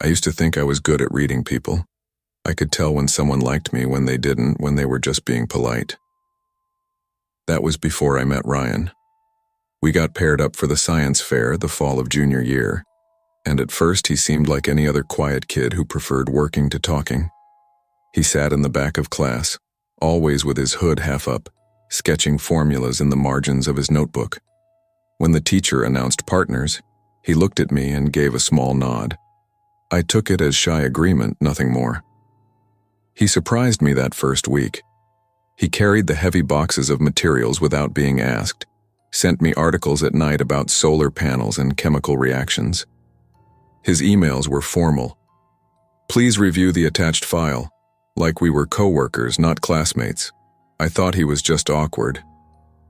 I used to think I was good at reading people. I could tell when someone liked me, when they didn't, when they were just being polite. That was before I met Ryan. We got paired up for the science fair the fall of junior year, and at first he seemed like any other quiet kid who preferred working to talking. He sat in the back of class, always with his hood half up, sketching formulas in the margins of his notebook. When the teacher announced partners, he looked at me and gave a small nod. I took it as shy agreement, nothing more. He surprised me that first week. He carried the heavy boxes of materials without being asked, sent me articles at night about solar panels and chemical reactions. His emails were formal. Please review the attached file, like we were co-workers, not classmates. I thought he was just awkward.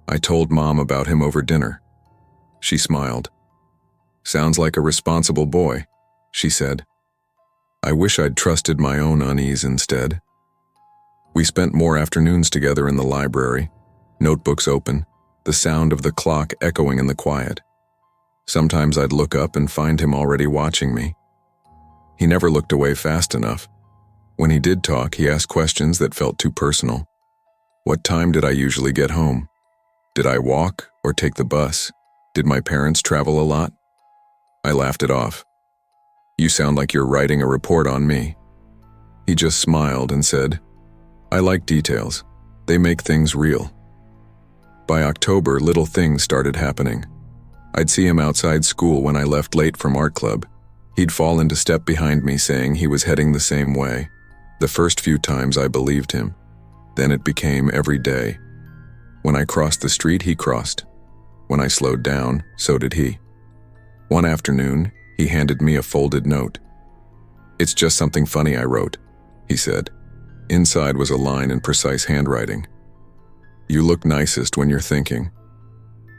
I told Mom about him over dinner. She smiled. Sounds like a responsible boy, she said. I wish I'd trusted my own unease instead. We spent more afternoons together in the library, notebooks open, the sound of the clock echoing in the quiet. Sometimes I'd look up and find him already watching me. He never looked away fast enough. When he did talk, he asked questions that felt too personal. What time did I usually get home? Did I walk or take the bus? Did my parents travel a lot? I laughed it off. You sound like you're writing a report on me. He just smiled and said, I like details. They make things real. By October, little things started happening. I'd see him outside school when I left late from art club. He'd fall into step behind me saying he was heading the same way. The first few times I believed him. Then it became every day. When I crossed the street, he crossed. When I slowed down, so did he. One afternoon, he handed me a folded note. It's just something funny I wrote, he said. Inside was a line in precise handwriting. You look nicest when you're thinking.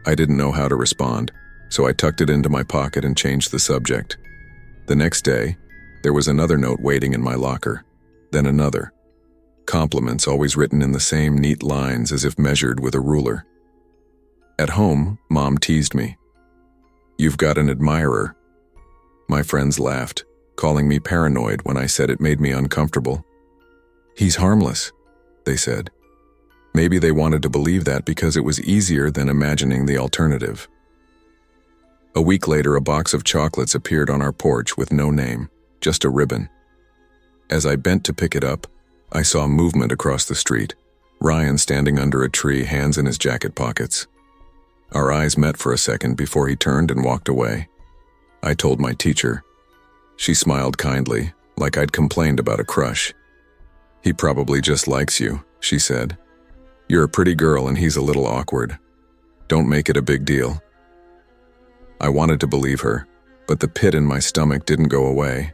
I didn't know how to respond, so I tucked it into my pocket and changed the subject. The next day, there was another note waiting in my locker, then another. Compliments always written in the same neat lines as if measured with a ruler. At home, Mom teased me. You've got an admirer. My friends laughed, calling me paranoid when I said it made me uncomfortable. He's harmless, they said. Maybe they wanted to believe that because it was easier than imagining the alternative. A week later, a box of chocolates appeared on our porch with no name, just a ribbon. As I bent to pick it up, I saw movement across the street, Ryan standing under a tree, hands in his jacket pockets. Our eyes met for a second before he turned and walked away. I told my teacher. She smiled kindly, like I'd complained about a crush. He probably just likes you, she said. You're a pretty girl and he's a little awkward. Don't make it a big deal. I wanted to believe her, but the pit in my stomach didn't go away.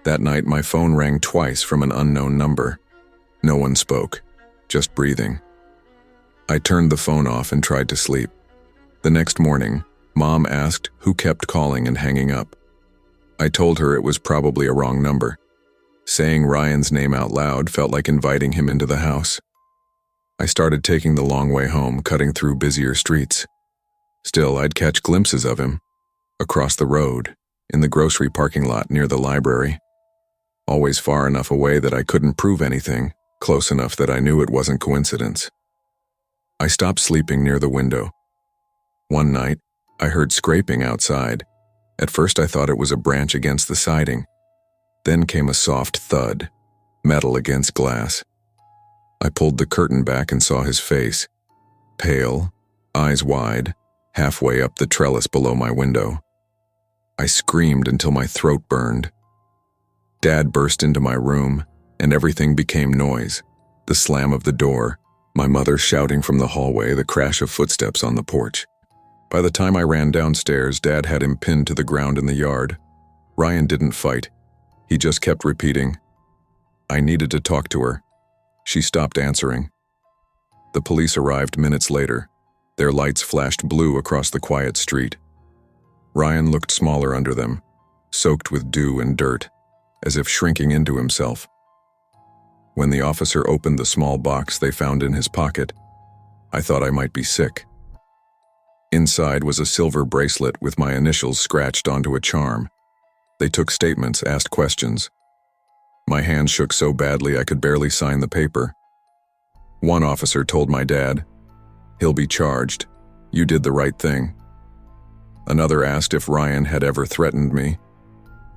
That night, my phone rang twice from an unknown number. No one spoke, just breathing. I turned the phone off and tried to sleep. The next morning, Mom asked who kept calling and hanging up. I told her it was probably a wrong number. Saying Ryan's name out loud felt like inviting him into the house. I started taking the long way home, cutting through busier streets. Still, I'd catch glimpses of him. Across the road, in the grocery parking lot near the library. Always far enough away that I couldn't prove anything, close enough that I knew it wasn't coincidence. I stopped sleeping near the window. One night, I heard scraping outside. At first I thought it was a branch against the siding. Then came a soft thud, metal against glass. I pulled the curtain back and saw his face, pale, eyes wide, halfway up the trellis below my window. I screamed until my throat burned. Dad burst into my room, and everything became noise. The slam of the door, my mother shouting from the hallway, the crash of footsteps on the porch. By the time I ran downstairs, Dad had him pinned to the ground in the yard. Ryan didn't fight. He just kept repeating, I needed to talk to her. She stopped answering. The police arrived minutes later. Their lights flashed blue across the quiet street. Ryan looked smaller under them, soaked with dew and dirt, as if shrinking into himself. When the officer opened the small box they found in his pocket, I thought I might be sick. Inside was a silver bracelet with my initials scratched onto a charm. They took statements, asked questions. My hands shook so badly I could barely sign the paper. One officer told my dad, "He'll be charged. You did the right thing." Another asked if Ryan had ever threatened me.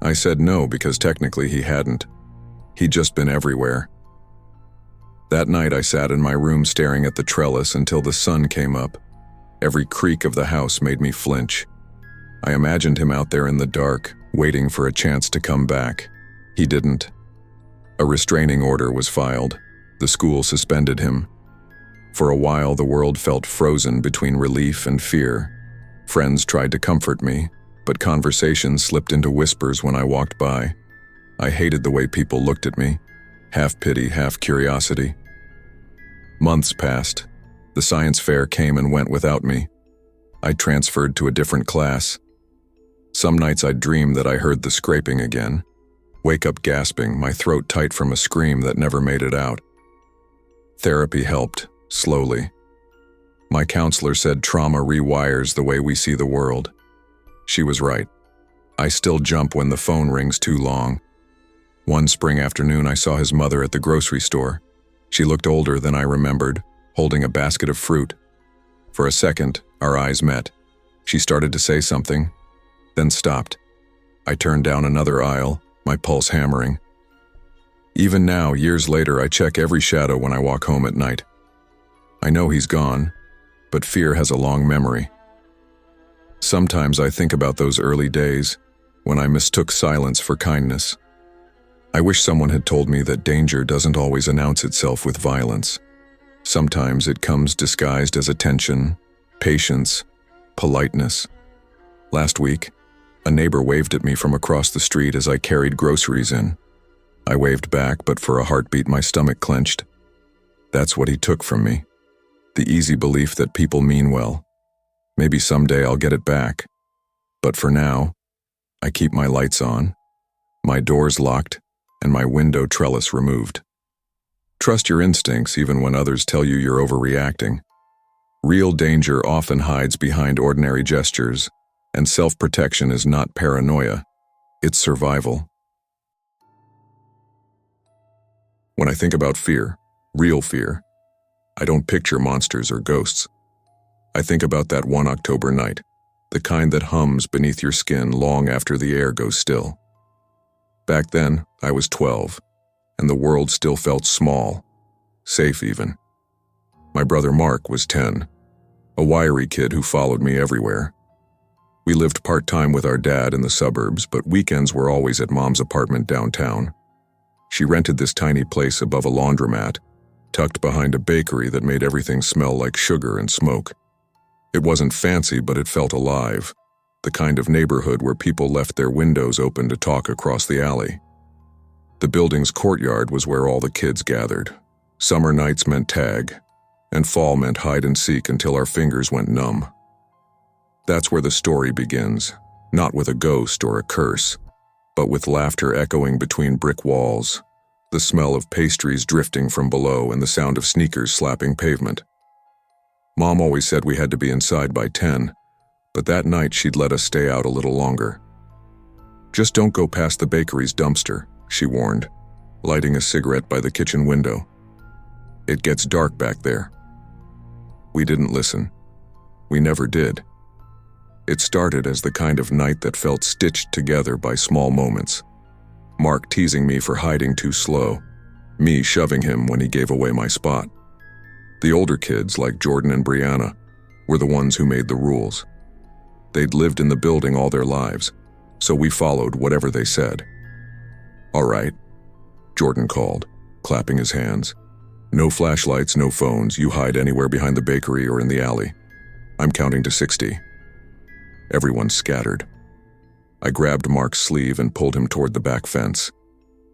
I said no because technically he hadn't. He'd just been everywhere. That night I sat in my room staring at the trellis until the sun came up. Every creak of the house made me flinch. I imagined him out there in the dark, waiting for a chance to come back. He didn't. A restraining order was filed. The school suspended him. For a while, the world felt frozen between relief and fear. Friends tried to comfort me, but conversations slipped into whispers when I walked by. I hated the way people looked at me, half pity, half curiosity. Months passed. The science fair came and went without me. I transferred to a different class. Some nights I'd dream that I heard the scraping again. Wake up gasping, my throat tight from a scream that never made it out. Therapy helped, slowly. My counselor said trauma rewires the way we see the world. She was right. I still jump when the phone rings too long. One spring afternoon, I saw his mother at the grocery store. She looked older than I remembered, holding a basket of fruit. For a second, our eyes met. She started to say something, then stopped. I turned down another aisle, my pulse hammering. Even now, years later, I check every shadow when I walk home at night. I know he's gone, but fear has a long memory. Sometimes I think about those early days when I mistook silence for kindness. I wish someone had told me that danger doesn't always announce itself with violence. Sometimes it comes disguised as attention, patience, politeness. Last week, a neighbor waved at me from across the street as I carried groceries in. I waved back, but for a heartbeat my stomach clenched. That's what he took from me. The easy belief that people mean well. Maybe someday I'll get it back. But for now, I keep my lights on, my doors locked, and my window trellis removed. Trust your instincts even when others tell you you're overreacting. Real danger often hides behind ordinary gestures, and self-protection is not paranoia, it's survival. When I think about fear, real fear, I don't picture monsters or ghosts. I think about that one October night, the kind that hums beneath your skin long after the air goes still. Back then, I was 12, and the world still felt small, safe even. My brother Mark was 10, a wiry kid who followed me everywhere. We lived part-time with our dad in the suburbs, but weekends were always at Mom's apartment downtown. She rented this tiny place above a laundromat, tucked behind a bakery that made everything smell like sugar and smoke. It wasn't fancy, but it felt alive, the kind of neighborhood where people left their windows open to talk across the alley. The building's courtyard was where all the kids gathered. Summer nights meant tag, and fall meant hide and seek until our fingers went numb. That's where the story begins, not with a ghost or a curse, but with laughter echoing between brick walls, the smell of pastries drifting from below, and the sound of sneakers slapping pavement. Mom always said we had to be inside by 10, but that night she'd let us stay out a little longer. "Just don't go past the bakery's dumpster," she warned, lighting a cigarette by the kitchen window. "It gets dark back there." We didn't listen. We never did. It started as the kind of night that felt stitched together by small moments. Mark teasing me for hiding too slow, me shoving him when he gave away my spot. The older kids, like Jordan and Brianna, were the ones who made the rules. They'd lived in the building all their lives, so we followed whatever they said. "All right," Jordan called, clapping his hands. "No flashlights, no phones, you hide anywhere behind the bakery or in the alley. I'm counting to 60. Everyone scattered. I grabbed Mark's sleeve and pulled him toward the back fence.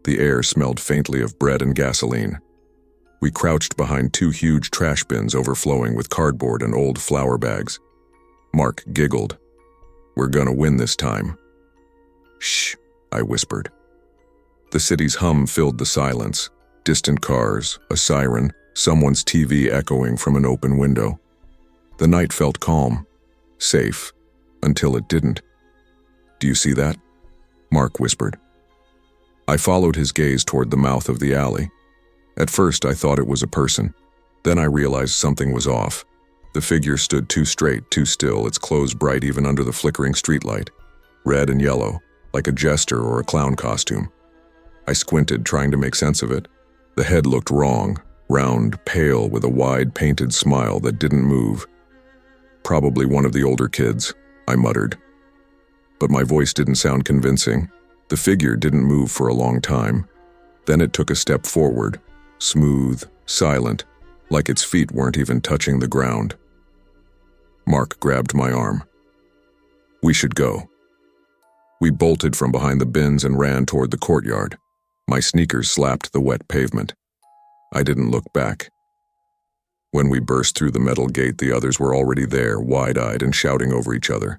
The air smelled faintly of bread and gasoline. We crouched behind 2 huge trash bins overflowing with cardboard and old flour bags. Mark giggled. "We're gonna win this time." "Shh," I whispered. The city's hum filled the silence. Distant cars, a siren, someone's TV echoing from an open window. The night felt calm, safe, until it didn't. "Do you see that?" Mark whispered. I followed his gaze toward the mouth of the alley. At first, I thought it was a person. Then I realized something was off. The figure stood too straight, too still, its clothes bright even under the flickering streetlight, red and yellow, like a jester or a clown costume. I squinted, trying to make sense of it. The head looked wrong, round, pale, with a wide, painted smile that didn't move. Probably one of the older kids, I muttered. But my voice didn't sound convincing. The figure didn't move for a long time. Then it took a step forward, smooth, silent, like its feet weren't even touching the ground. Mark grabbed my arm. We should go. We bolted from behind the bins and ran toward the courtyard. My sneakers slapped the wet pavement. I didn't look back. When we burst through the metal gate, the others were already there, wide-eyed and shouting over each other.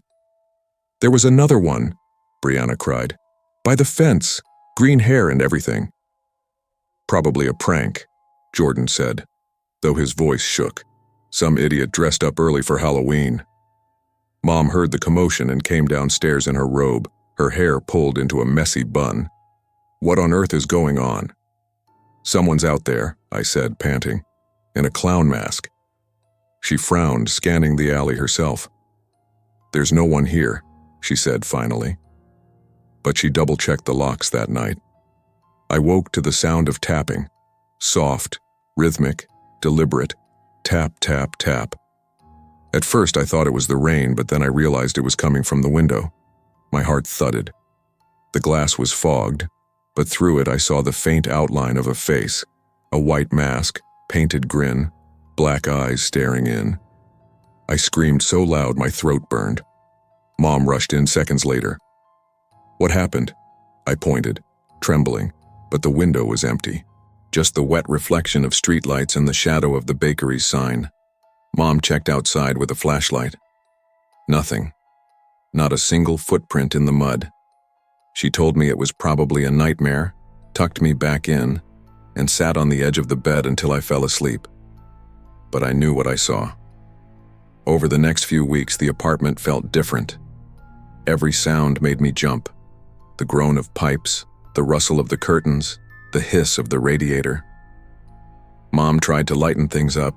There was another one, Brianna cried. By the fence, green hair and everything. Probably a prank, Jordan said, though his voice shook. Some idiot dressed up early for Halloween. Mom heard the commotion and came downstairs in her robe, her hair pulled into a messy bun. What on earth is going on? Someone's out there, I said, panting, in a clown mask. She frowned, scanning the alley herself. There's no one here, she said finally. But she double-checked the locks that night. I woke to the sound of tapping. Soft, rhythmic, deliberate. Tap, tap, tap. At first I thought it was the rain, but then I realized it was coming from the window. My heart thudded. The glass was fogged, but through it I saw the faint outline of a face, a white mask, painted grin, black eyes staring in. I screamed so loud my throat burned. Mom rushed in seconds later. What happened? I pointed, trembling, but the window was empty. Just the wet reflection of streetlights and the shadow of the bakery's sign. Mom checked outside with a flashlight. Nothing. Not a single footprint in the mud. She told me it was probably a nightmare, tucked me back in, and sat on the edge of the bed until I fell asleep. But I knew what I saw. Over the next few weeks, the apartment felt different. Every sound made me jump. The groan of pipes, the rustle of the curtains, the hiss of the radiator. Mom tried to lighten things up,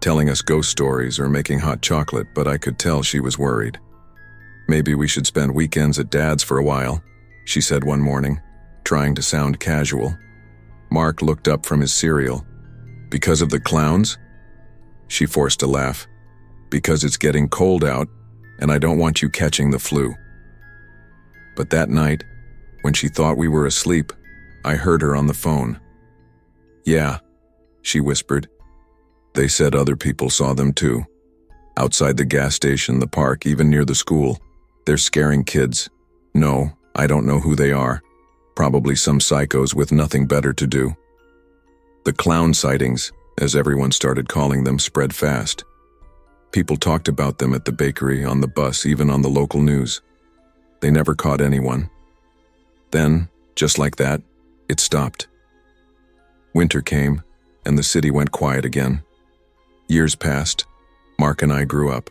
telling us ghost stories or making hot chocolate, but I could tell she was worried. Maybe we should spend weekends at Dad's for a while, she said one morning, trying to sound casual. Mark looked up from his cereal. Because of the clowns? She forced a laugh. Because it's getting cold out, and I don't want you catching the flu. But that night, when she thought we were asleep, I heard her on the phone. Yeah, she whispered. They said other people saw them too. Outside the gas station, the park, even near the school. They're scaring kids. No, I don't know who they are. Probably some psychos with nothing better to do. The clown sightings, as everyone started calling them, spread fast. People talked about them at the bakery, on the bus, even on the local news. They never caught anyone. Then, just like that, it stopped. Winter came, and the city went quiet again. Years passed. Mark and I grew up.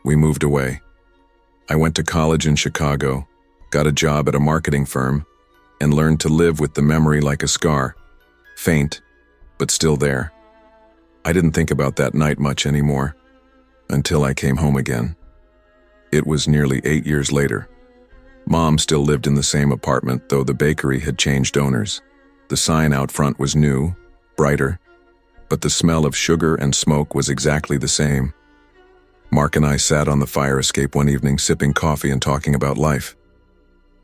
We moved away. I went to college in Chicago, got a job at a marketing firm, and learned to live with the memory like a scar. Faint, but still there. I didn't think about that night much anymore, until I came home again. It was nearly 8 years later. Mom still lived in the same apartment, though the bakery had changed owners. The sign out front was new, brighter, but the smell of sugar and smoke was exactly the same. Mark and I sat on the fire escape one evening, sipping coffee and talking about life.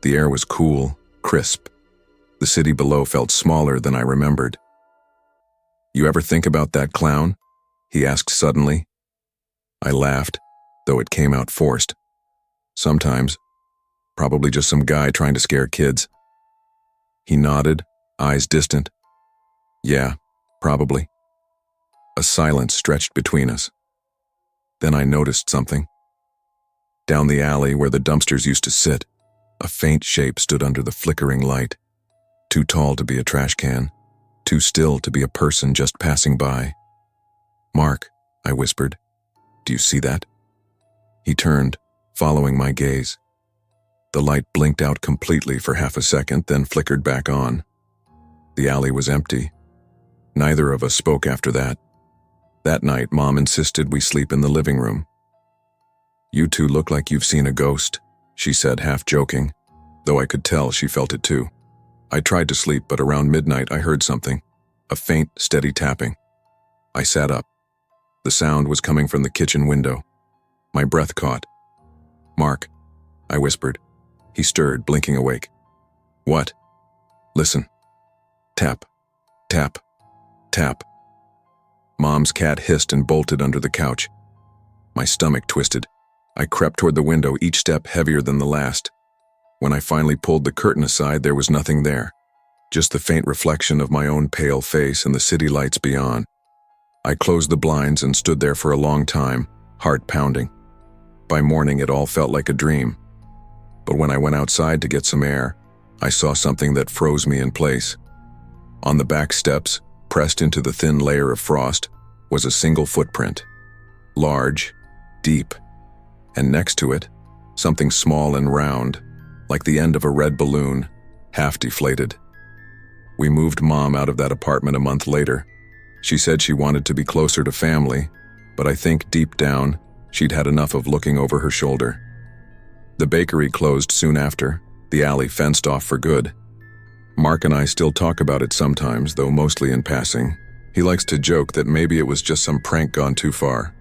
The air was cool, crisp. The city below felt smaller than I remembered. You ever think about that clown? He asked suddenly. I laughed, though it came out forced. Sometimes. Probably just some guy trying to scare kids. He nodded, eyes distant. Yeah, probably. A silence stretched between us. Then I noticed something. Down the alley where the dumpsters used to sit, a faint shape stood under the flickering light. Too tall to be a trash can, too still to be a person just passing by. Mark, I whispered, do you see that? He turned, following my gaze. The light blinked out completely for half a second, then flickered back on. The alley was empty. Neither of us spoke after that. That night, Mom insisted we sleep in the living room. "You two look like you've seen a ghost," she said, half joking, though I could tell she felt it too. I tried to sleep, but around midnight I heard something, a faint, steady tapping. I sat up. The sound was coming from the kitchen window. My breath caught. "Mark," I whispered. He stirred, blinking awake. "What?" "Listen." Tap, tap, tap. Mom's cat hissed and bolted under the couch. My stomach twisted. I crept toward the window, each step heavier than the last. When I finally pulled the curtain aside, there was nothing there, just the faint reflection of my own pale face and the city lights beyond. I closed the blinds and stood there for a long time, heart pounding. By morning, it all felt like a dream. But when I went outside to get some air, I saw something that froze me in place. On the back steps, pressed into the thin layer of frost, was a single footprint. Large, deep, and next to it, something small and round, like the end of a red balloon, half deflated. We moved Mom out of that apartment a month later. She said she wanted to be closer to family, but I think deep down, she'd had enough of looking over her shoulder. The bakery closed soon after, the alley fenced off for good. Mark and I still talk about it sometimes, though mostly in passing. He likes to joke that maybe it was just some prank gone too far.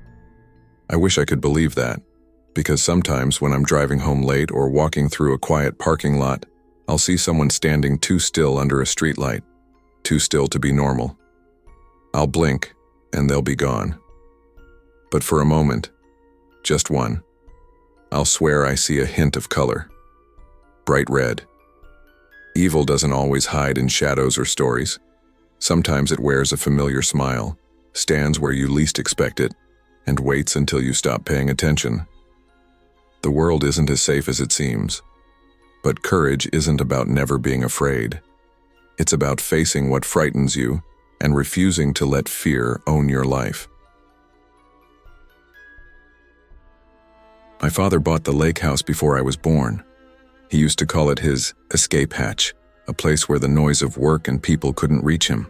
I wish I could believe that, because sometimes when I'm driving home late or walking through a quiet parking lot, I'll see someone standing too still under a streetlight, too still to be normal. I'll blink, and they'll be gone. But for a moment, just one, I'll swear I see a hint of color. Bright red. Evil doesn't always hide in shadows or stories. Sometimes it wears a familiar smile, stands where you least expect it, and waits until you stop paying attention. The world isn't as safe as it seems. But courage isn't about never being afraid. It's about facing what frightens you and refusing to let fear own your life. My father bought the lake house before I was born. He used to call it his escape hatch, a place where the noise of work and people couldn't reach him.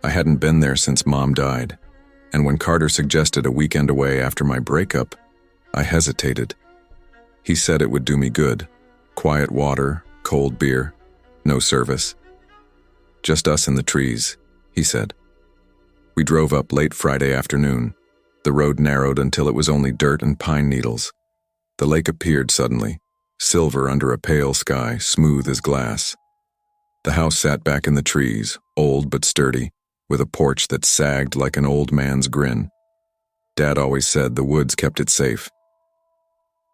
I hadn't been there since Mom died, and when Carter suggested a weekend away after my breakup, I hesitated. He said it would do me good. Quiet water, cold beer, no service. Just us in the trees, he said. We drove up late Friday afternoon. The road narrowed until it was only dirt and pine needles. The lake appeared suddenly, silver under a pale sky, smooth as glass. The house sat back in the trees, old but sturdy, with a porch that sagged like an old man's grin. Dad always said the woods kept it safe.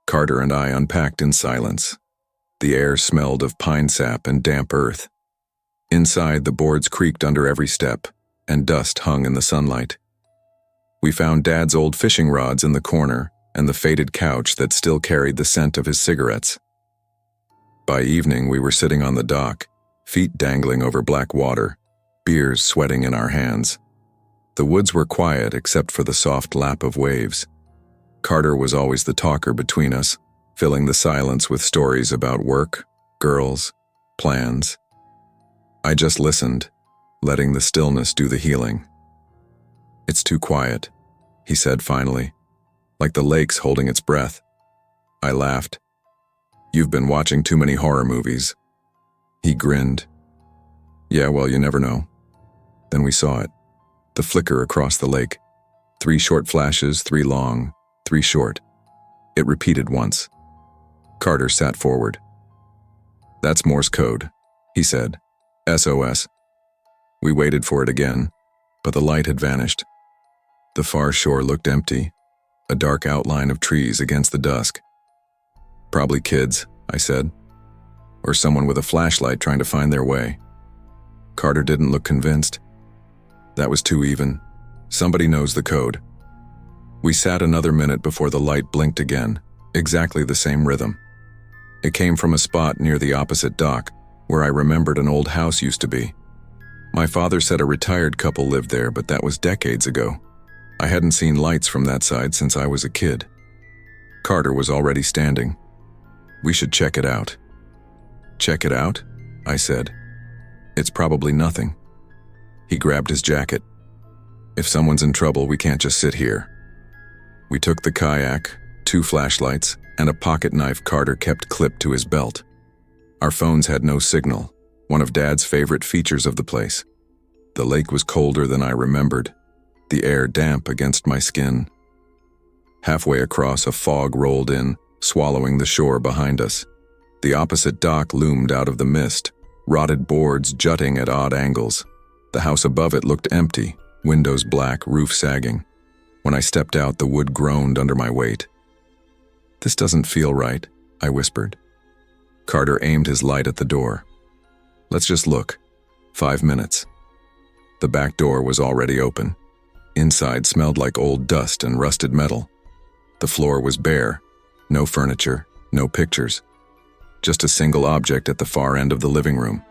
Carter and I unpacked in silence. The air smelled of pine sap and damp earth. Inside, the boards creaked under every step, and dust hung in the sunlight. We found Dad's old fishing rods in the corner and the faded couch that still carried the scent of his cigarettes. By evening, we were sitting on the dock, feet dangling over black water, beers sweating in our hands. The woods were quiet except for the soft lap of waves. Carter was always the talker between us, filling the silence with stories about work, girls, plans. I just listened, letting the stillness do the healing. "It's too quiet," he said finally, like the lake's holding its breath. I laughed. "You've been watching too many horror movies." He grinned. "Yeah, well, you never know." Then we saw it, the flicker across the lake. 3 short flashes, 3 long, 3 short. It repeated once. Carter sat forward. "That's Morse code," he said. "SOS." We waited for it again, but the light had vanished. The far shore looked empty, a dark outline of trees against the dusk. "Probably kids," I said, "or someone with a flashlight trying to find their way." Carter didn't look convinced. "That was too even. Somebody knows the code." We sat another minute before the light blinked again, exactly the same rhythm. It came from a spot near the opposite dock, where I remembered an old house used to be. My father said a retired couple lived there, but that was decades ago. I hadn't seen lights from that side since I was a kid. Carter was already standing. We should check it out. Check it out? I said. It's probably nothing. He grabbed his jacket. If someone's in trouble, we can't just sit here. We took the kayak, 2 flashlights, and a pocket knife Carter kept clipped to his belt. Our phones had no signal, one of Dad's favorite features of the place. The lake was colder than I remembered, the air damp against my skin. Halfway across, a fog rolled in, swallowing the shore behind us. The opposite dock loomed out of the mist, rotted boards jutting at odd angles. The house above it looked empty, windows black, roof sagging. When I stepped out, the wood groaned under my weight. "This doesn't feel right," I whispered. Carter aimed his light at the door. "Let's just look." 5 minutes. The back door was already open. Inside smelled like old dust and rusted metal. The floor was bare, no furniture, no pictures. Just a single object at the far end of the living room.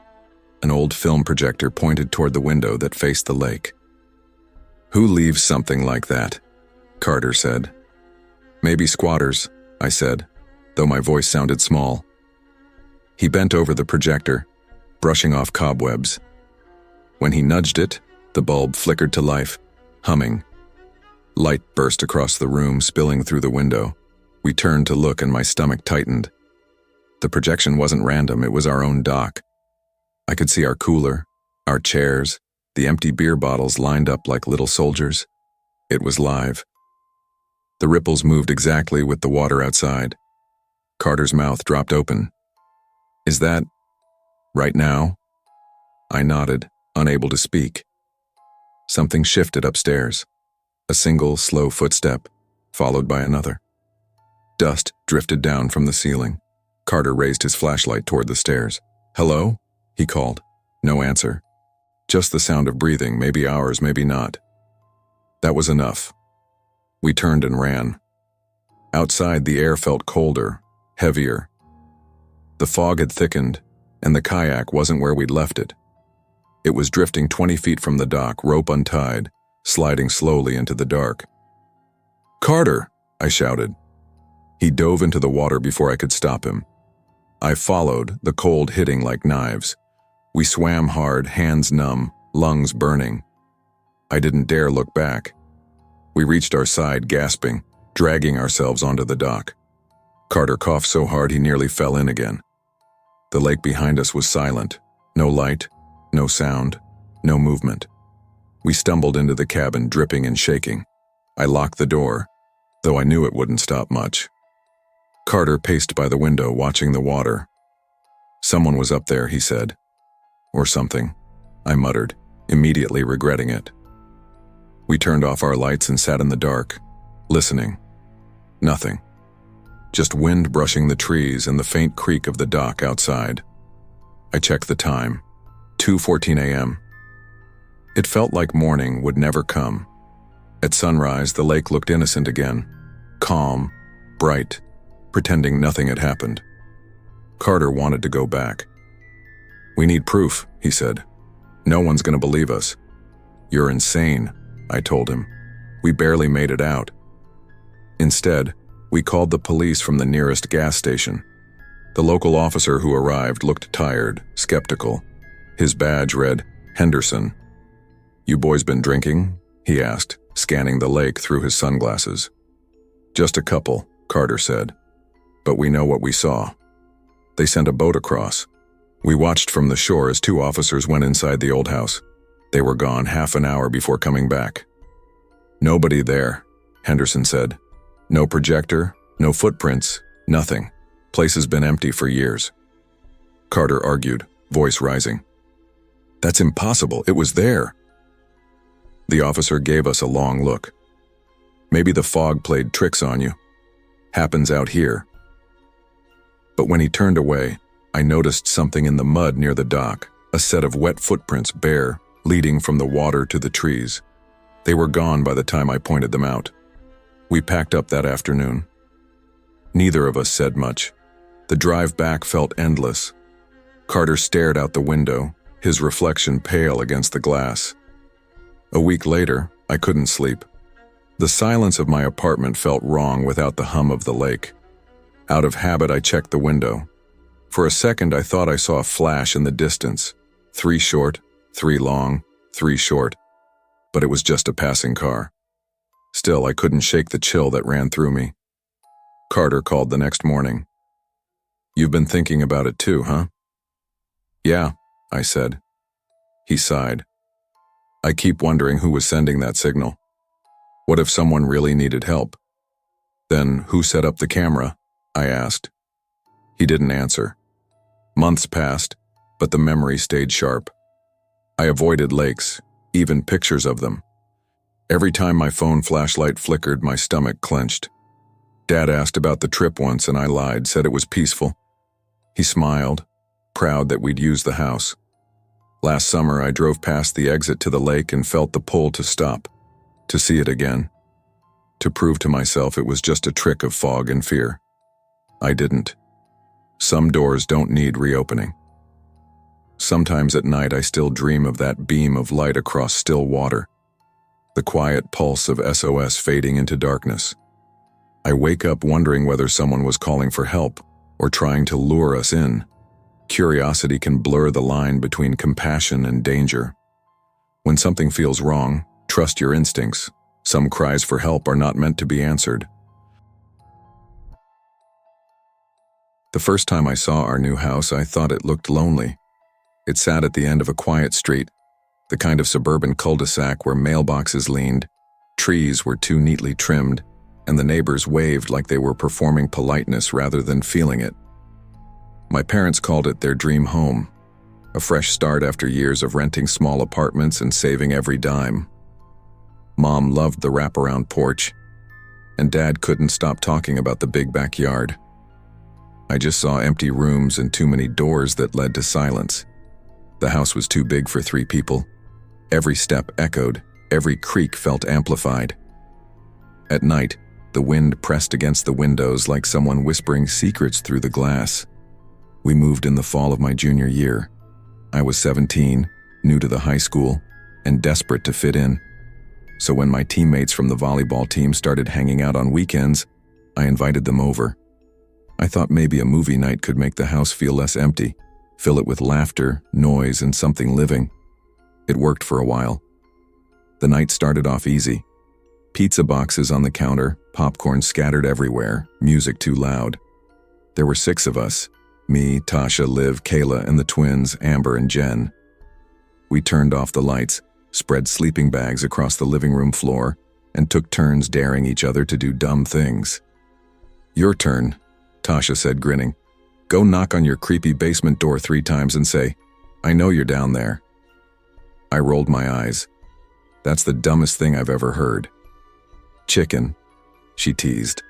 An old film projector pointed toward the window that faced the lake. "Who leaves something like that?" Carter said. "Maybe squatters," I said, though my voice sounded small. He bent over the projector, brushing off cobwebs. When he nudged it, the bulb flickered to life, humming. Light burst across the room, spilling through the window. We turned to look and my stomach tightened. The projection wasn't random, it was our own dock. I could see our cooler, our chairs, the empty beer bottles lined up like little soldiers. It was live. The ripples moved exactly with the water outside. Carter's mouth dropped open. "Is that right now?" I nodded, unable to speak. Something shifted upstairs. A single, slow footstep, followed by another. Dust drifted down from the ceiling. Carter raised his flashlight toward the stairs. "Hello?" he called. No answer. Just the sound of breathing, maybe ours, maybe not. That was enough. We turned and ran. Outside, the air felt colder, heavier. The fog had thickened, and the kayak wasn't where we'd left it. It was drifting 20 feet from the dock, rope untied, sliding slowly into the dark. "Carter!" I shouted. He dove into the water before I could stop him. I followed, the cold hitting like knives. We swam hard, hands numb, lungs burning. I didn't dare look back. We reached our side, gasping, dragging ourselves onto the dock. Carter coughed so hard he nearly fell in again. The lake behind us was silent. No light, no sound, no movement. We stumbled into the cabin, dripping and shaking. I locked the door, though I knew it wouldn't stop much. Carter paced by the window, watching the water. "Someone was up there," he said. "Or something," I muttered, immediately regretting it. We turned off our lights and sat in the dark, listening. Nothing. Just wind brushing the trees and the faint creak of the dock outside. I checked the time. 2:14 a.m. It felt like morning would never come. At sunrise, the lake looked innocent again, calm, bright, pretending nothing had happened. Carter wanted to go back. "We need proof," he said. "No one's going to believe us." "You're insane," I told him. "We barely made it out." Instead, we called the police from the nearest gas station. The local officer who arrived looked tired, skeptical. His badge read, "Henderson." "You boys been drinking?" he asked, scanning the lake through his sunglasses. "Just a couple," Carter said. "But we know what we saw. They sent a boat across. We watched from the shore as 2 officers went inside the old house. They were gone half an hour before coming back." "Nobody there," Henderson said. "No projector, no footprints, nothing. Place has been empty for years." Carter argued, voice rising. "That's impossible. It was there." The officer gave us a long look. "Maybe the fog played tricks on you. Happens out here." But when he turned away, I noticed something in the mud near the dock, a set of wet footprints, bare, leading from the water to the trees. They were gone by the time I pointed them out. We packed up that afternoon. Neither of us said much. The drive back felt endless. Carter stared out the window, his reflection pale against the glass. A week later, I couldn't sleep. The silence of my apartment felt wrong without the hum of the lake. Out of habit, I checked the window. For a second, I thought I saw a flash in the distance. 3 short, 3 long, 3 short. But it was just a passing car. Still, I couldn't shake the chill that ran through me. Carter called the next morning. "You've been thinking about it too, huh?" "Yeah," I said. He sighed. "I keep wondering who was sending that signal. What if someone really needed help? Then who set up the camera?" I asked. He didn't answer. Months passed, but the memory stayed sharp. I avoided lakes, even pictures of them. Every time my phone flashlight flickered, my stomach clenched. Dad asked about the trip once and I lied, said it was peaceful. He smiled, proud that we'd used the house. Last summer, I drove past the exit to the lake and felt the pull to stop, to see it again, to prove to myself it was just a trick of fog and fear. I didn't. Some doors don't need reopening. Sometimes at night I still dream of that beam of light across still water, the quiet pulse of SOS fading into darkness. I wake up wondering whether someone was calling for help or trying to lure us in. Curiosity can blur the line between compassion and danger. When something feels wrong, trust your instincts. Some cries for help are not meant to be answered. The first time I saw our new house, I thought it looked lonely. It sat at the end of a quiet street, the kind of suburban cul-de-sac where mailboxes leaned, trees were too neatly trimmed, and the neighbors waved like they were performing politeness rather than feeling it. My parents called it their dream home, a fresh start after years of renting small apartments and saving every dime. Mom loved the wraparound porch, and Dad couldn't stop talking about the big backyard. I just saw empty rooms and too many doors that led to silence. The house was too big for 3 people. Every step echoed, every creak felt amplified. At night, the wind pressed against the windows like someone whispering secrets through the glass. We moved in the fall of my junior year. I was 17, new to the high school, and desperate to fit in. So when my teammates from the volleyball team started hanging out on weekends, I invited them over. I thought maybe a movie night could make the house feel less empty, fill it with laughter, noise, and something living. It worked for a while. The night started off easy. Pizza boxes on the counter, popcorn scattered everywhere, music too loud. There were 6 of us, me, Tasha, Liv, Kayla, and the twins, Amber and Jen. We turned off the lights, spread sleeping bags across the living room floor, and took turns daring each other to do dumb things. "Your turn," Tasha said, grinning. "Go knock on your creepy basement door 3 times and say, 'I know you're down there.'" I rolled my eyes. "That's the dumbest thing I've ever heard." "Chicken," she teased.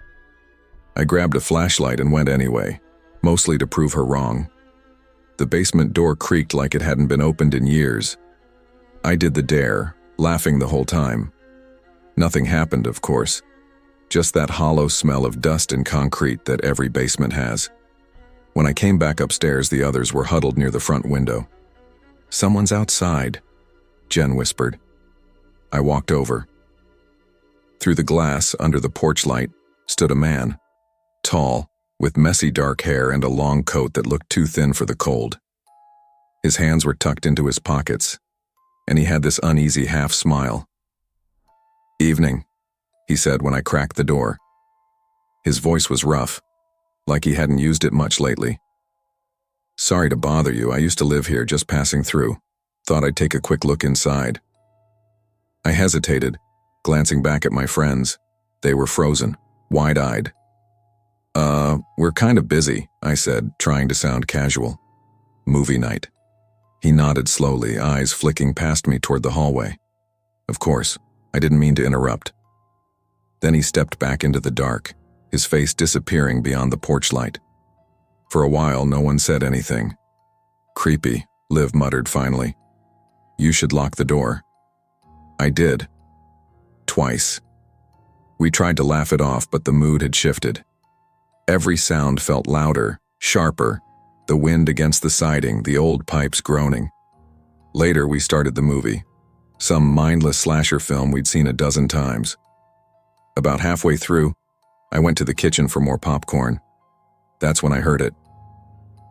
I grabbed a flashlight and went anyway, mostly to prove her wrong. The basement door creaked like it hadn't been opened in years. I did the dare, laughing the whole time. Nothing happened, of course. Just that hollow smell of dust and concrete that every basement has. When I came back upstairs, the others were huddled near the front window. "Someone's outside," Jen whispered. I walked over. Through the glass, under the porch light, stood a man. Tall, with messy dark hair and a long coat that looked too thin for the cold. His hands were tucked into his pockets, and he had this uneasy half-smile. "Evening," he said when I cracked the door. His voice was rough, like he hadn't used it much lately. "Sorry to bother you, I used to live here, just passing through. Thought I'd take a quick look inside." I hesitated, glancing back at my friends. They were frozen, wide-eyed. We're kind of busy," I said, trying to sound casual. "Movie night." He nodded slowly, eyes flicking past me toward the hallway. Of course, I didn't mean to interrupt. Then he stepped back into the dark, his face disappearing beyond the porch light. For a while, no one said anything. "Creepy," Liv muttered finally. "You should lock the door." I did. Twice. We tried to laugh it off, but the mood had shifted. Every sound felt louder, sharper, the wind against the siding, the old pipes groaning. Later, we started the movie, some mindless slasher film we'd seen a dozen times. About halfway through, I went to the kitchen for more popcorn. That's when I heard it.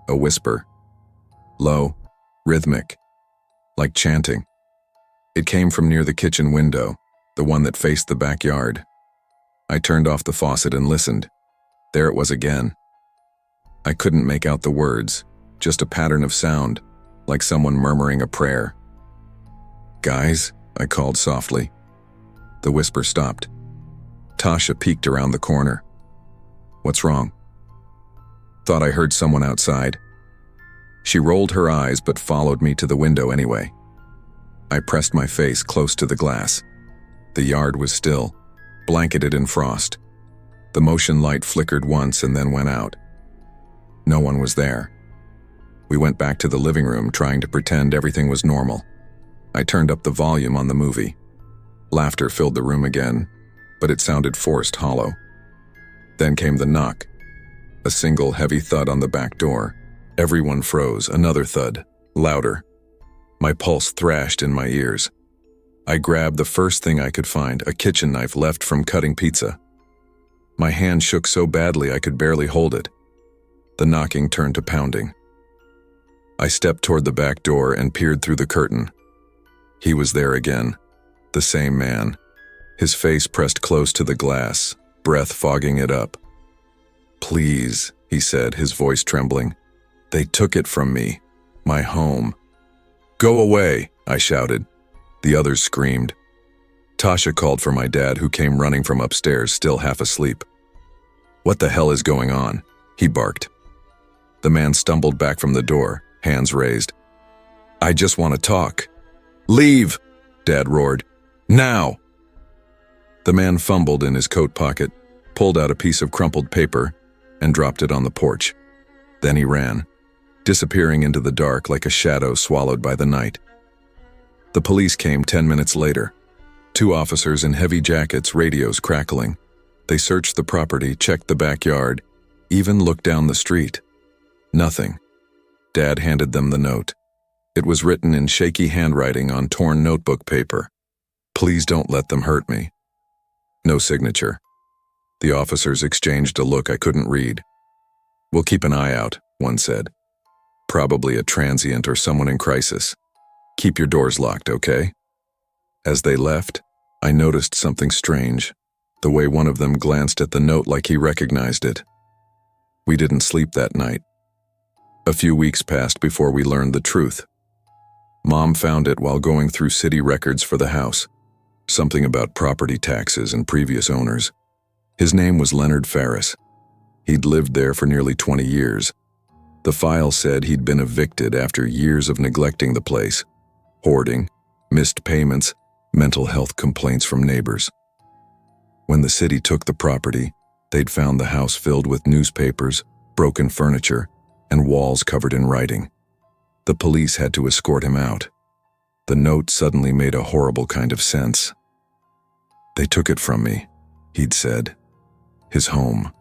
A whisper. Low, rhythmic, like chanting. It came from near the kitchen window, the one that faced the backyard. I turned off the faucet and listened. There it was again. I couldn't make out the words, just a pattern of sound, like someone murmuring a prayer. "Guys," I called softly. The whisper stopped. Tasha peeked around the corner. "What's wrong?" "Thought I heard someone outside." She rolled her eyes but followed me to the window anyway. I pressed my face close to the glass. The yard was still, blanketed in frost. The motion light flickered once and then went out. No one was there. We went back to the living room, trying to pretend everything was normal. I turned up the volume on the movie. Laughter filled the room again, but it sounded forced, hollow. Then came the knock. A single heavy thud on the back door. Everyone froze, another thud, louder. My pulse thrashed in my ears. I grabbed the first thing I could find, a kitchen knife left from cutting pizza. My hand shook so badly I could barely hold it. The knocking turned to pounding. I stepped toward the back door and peered through the curtain. He was there again, the same man, his face pressed close to the glass, breath fogging it up. "Please," he said, his voice trembling. "They took it from me, my home." "Go away," I shouted. The others screamed. Tasha called for my dad, who came running from upstairs, still half asleep. "What the hell is going on?" he barked. The man stumbled back from the door, hands raised. "I just want to talk." "Leave!" Dad roared. "Now!" The man fumbled in his coat pocket, pulled out a piece of crumpled paper, and dropped it on the porch. Then he ran, disappearing into the dark like a shadow swallowed by the night. The police came 10 minutes later. 2 officers in heavy jackets, radios crackling. They searched the property, checked the backyard, even looked down the street. Nothing. Dad handed them the note. It was written in shaky handwriting on torn notebook paper. "Please don't let them hurt me." No signature. The officers exchanged a look I couldn't read. "We'll keep an eye out," one said. "Probably a transient or someone in crisis. Keep your doors locked, okay?" As they left, I noticed something strange, the way one of them glanced at the note like he recognized it. We didn't sleep that night. A few weeks passed before we learned the truth. Mom found it while going through city records for the house. Something about property taxes and previous owners. His name was Leonard Ferris. He'd lived there for nearly 20 years. The file said he'd been evicted after years of neglecting the place. Hoarding, missed payments, mental health complaints from neighbors. When the city took the property, they'd found the house filled with newspapers, broken furniture, and walls covered in writing. The police had to escort him out. The note suddenly made a horrible kind of sense. "They took it from me," he'd said. His home.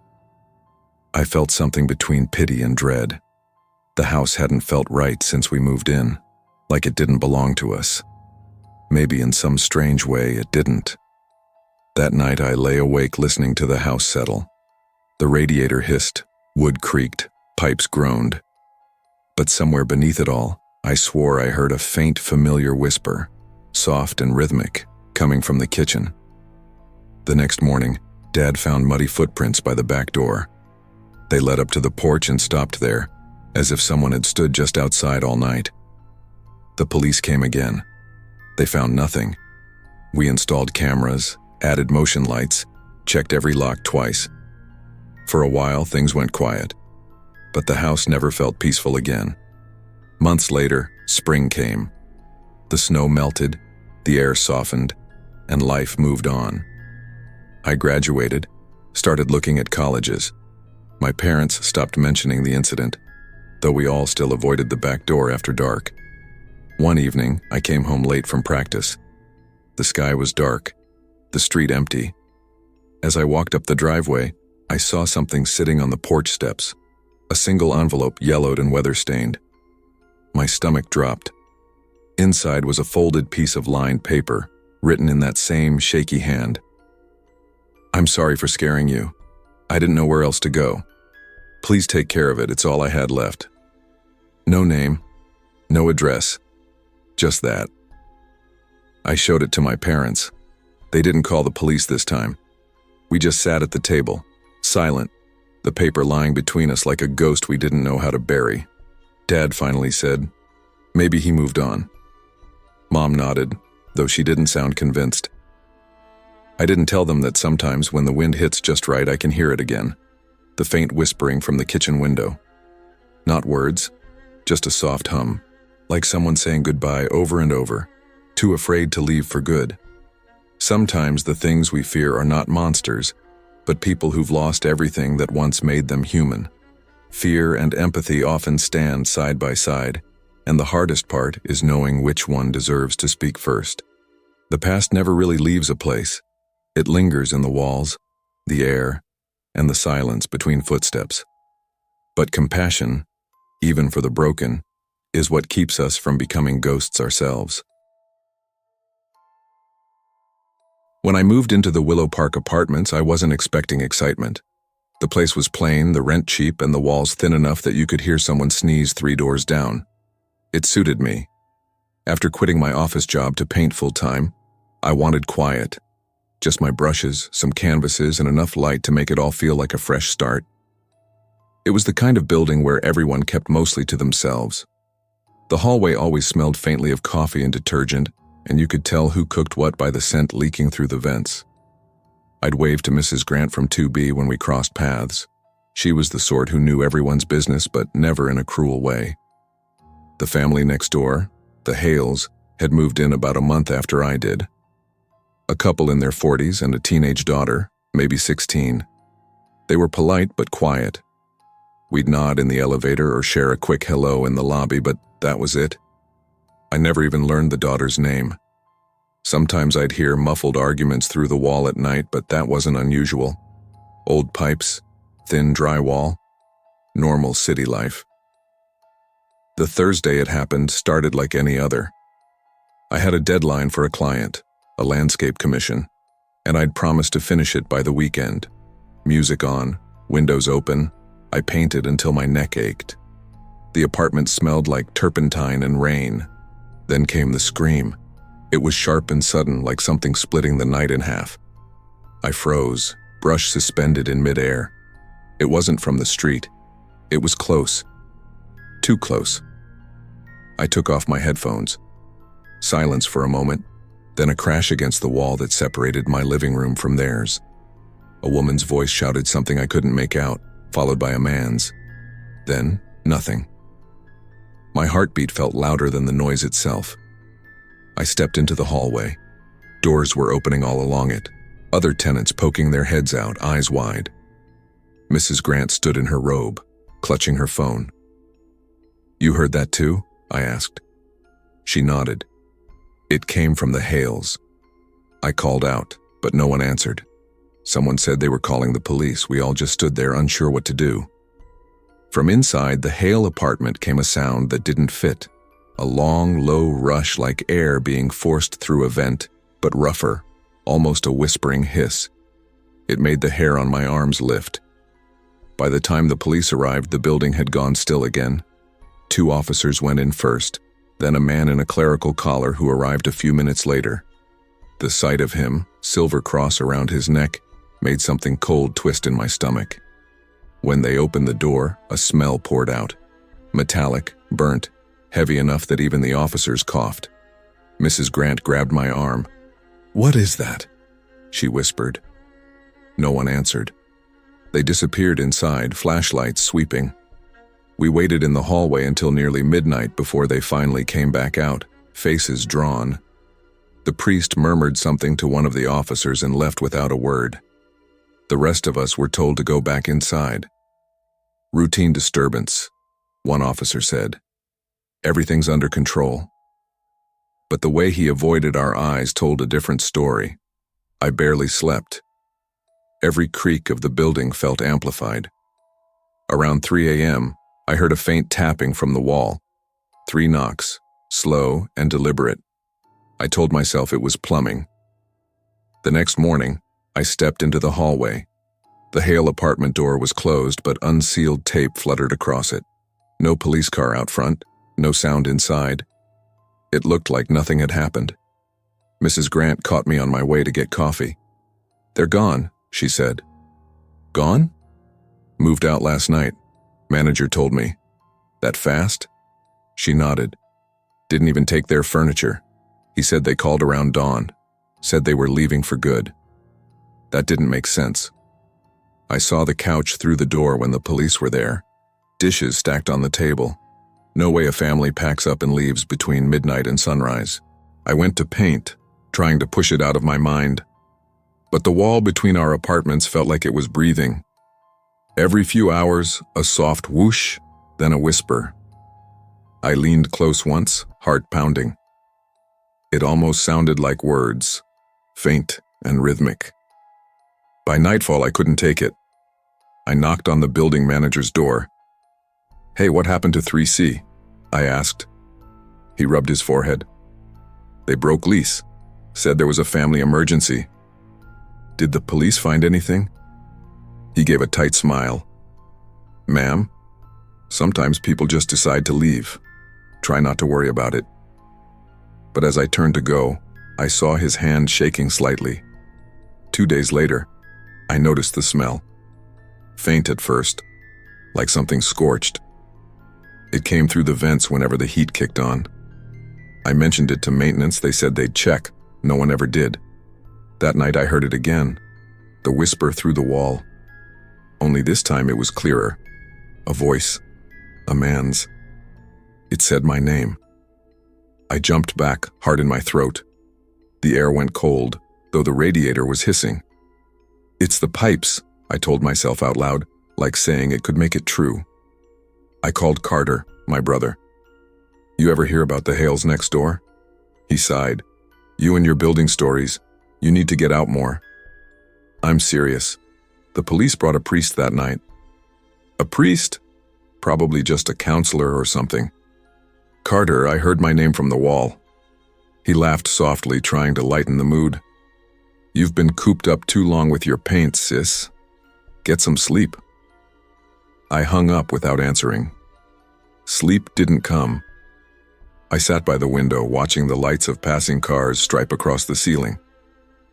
I felt something between pity and dread. The house hadn't felt right since we moved in, like it didn't belong to us. Maybe in some strange way it didn't. That night I lay awake listening to the house settle. The radiator hissed, wood creaked, pipes groaned. But somewhere beneath it all, I swore I heard a faint, familiar whisper, soft and rhythmic, coming from the kitchen. The next morning, Dad found muddy footprints by the back door. They led up to the porch and stopped there, as if someone had stood just outside all night. The police came again. They found nothing. We installed cameras, added motion lights, checked every lock twice. For a while, things went quiet. But the house never felt peaceful again. Months later, spring came. The snow melted, the air softened, and life moved on. I graduated, started looking at colleges. My parents stopped mentioning the incident, though we all still avoided the back door after dark. One evening, I came home late from practice. The sky was dark, the street empty. As I walked up the driveway, I saw something sitting on the porch steps. A single envelope, yellowed and weather-stained. My stomach dropped. Inside was a folded piece of lined paper, written in that same shaky hand. "I'm sorry for scaring you. I didn't know where else to go. Please take care of it, it's all I had left. No name, no address, just that. I showed it to my parents. They didn't call the police this time. We just sat at the table, silent, the paper lying between us like a ghost we didn't know how to bury. Dad finally said, "Maybe he moved on." Mom nodded, though she didn't sound convinced. I didn't tell them that sometimes when the wind hits just right, I can hear it again, the faint whispering from the kitchen window. Not words, just a soft hum, like someone saying goodbye over and over, too afraid to leave for good. Sometimes the things we fear are not monsters, but people who've lost everything that once made them human. Fear and empathy often stand side by side, and the hardest part is knowing which one deserves to speak first. The past never really leaves a place. It lingers in the walls, the air, and the silence between footsteps. But compassion, even for the broken, is what keeps us from becoming ghosts ourselves. When I moved into the Willow Park apartments, I wasn't expecting excitement. The place was plain, the rent cheap, and the walls thin enough that you could hear someone sneeze 3 doors down. It suited me. After quitting my office job to paint full-time, I wanted quiet. Just my brushes, some canvases, and enough light to make it all feel like a fresh start. It was the kind of building where everyone kept mostly to themselves. The hallway always smelled faintly of coffee and detergent, and you could tell who cooked what by the scent leaking through the vents. I'd wave to Mrs. Grant from 2B when we crossed paths. She was the sort who knew everyone's business, but never in a cruel way. The family next door, the Hales, had moved in about a month after I did. A couple in their 40s and a teenage daughter, maybe 16. They were polite but quiet. We'd nod in the elevator or share a quick hello in the lobby, but that was it. I never even learned the daughter's name. Sometimes I'd hear muffled arguments through the wall at night, but that wasn't unusual. Old pipes, thin drywall, normal city life. The Thursday it happened started like any other. I had a deadline for a client, a landscape commission, and I'd promised to finish it by the weekend. Music on, windows open, I painted until my neck ached. The apartment smelled like turpentine and rain. Then came the scream. It was sharp and sudden, like something splitting the night in half. I froze, brush suspended in midair. It wasn't from the street. It was close. Too close. I took off my headphones. Silence for a moment, then a crash against the wall that separated my living room from theirs. A woman's voice shouted something I couldn't make out, followed by a man's. Then, nothing. My heartbeat felt louder than the noise itself. I stepped into the hallway. Doors were opening all along it, other tenants poking their heads out, eyes wide. Mrs. Grant stood in her robe, clutching her phone. "You heard that too?" I asked. She nodded. It came from the Hales. I called out, but no one answered. Someone said they were calling the police. We all just stood there unsure what to do. From inside the Hale apartment came a sound that didn't fit. A long, low rush like air being forced through a vent, but rougher, almost a whispering hiss. It made the hair on my arms lift. By the time the police arrived, the building had gone still again. 2 officers went in first, then a man in a clerical collar who arrived a few minutes later. The sight of him, silver cross around his neck, made something cold twist in my stomach. When they opened the door, a smell poured out. Metallic, burnt, heavy enough that even the officers coughed. Mrs. Grant grabbed my arm. "What is that?" she whispered. No one answered. They disappeared inside, flashlights sweeping. We waited in the hallway until nearly midnight before they finally came back out, faces drawn. The priest murmured something to one of the officers and left without a word. The rest of us were told to go back inside. "Routine disturbance," one officer said. "Everything's under control." But the way he avoided our eyes told a different story. I barely slept. Every creak of the building felt amplified. Around 3 a.m., I heard a faint tapping from the wall. 3 knocks, slow and deliberate. I told myself it was plumbing. The next morning, I stepped into the hallway. The Hale apartment door was closed, but unsealed tape fluttered across it. No police car out front, no sound inside. It looked like nothing had happened. Mrs. Grant caught me on my way to get coffee. "They're gone," she said. "Gone?" "Moved out last night. Manager told me." "That fast?" She nodded. "Didn't even take their furniture. He said they called around dawn. Said they were leaving for good." That didn't make sense. I saw the couch through the door when the police were there. Dishes stacked on the table. No way a family packs up and leaves between midnight and sunrise. I went to paint, trying to push it out of my mind. But the wall between our apartments felt like it was breathing. Every few hours, a soft whoosh, then a whisper. I leaned close once, heart pounding. It almost sounded like words, faint and rhythmic. By nightfall, I couldn't take it. I knocked on the building manager's door. "Hey, what happened to 3C?" I asked. He rubbed his forehead. "They broke lease. Said there was a family emergency." "Did the police find anything?" He gave a tight smile. "Ma'am, sometimes people just decide to leave. Try not to worry about it." But as I turned to go, I saw his hand shaking slightly. 2 days later, I noticed the smell. Faint at first, like something scorched. It came through the vents whenever the heat kicked on. I mentioned it to maintenance. They said they'd check. No one ever did. That night I heard it again, the whisper through the wall. Only this time it was clearer. A voice, a man's. It said my name. I jumped back, heart in my throat. The air went cold, though the radiator was hissing. "It's the pipes," I told myself out loud, like saying it could make it true. I called Carter, my brother. "You ever hear about the Hales next door?" He sighed. "You and your building stories. You need to get out more." "I'm serious. The police brought a priest that night." "A priest? Probably just a counselor or something." "Carter, I heard my name from the wall." He laughed softly, trying to lighten the mood. "You've been cooped up too long with your paint, sis. Get some sleep." I hung up without answering. Sleep didn't come. I sat by the window, watching the lights of passing cars stripe across the ceiling.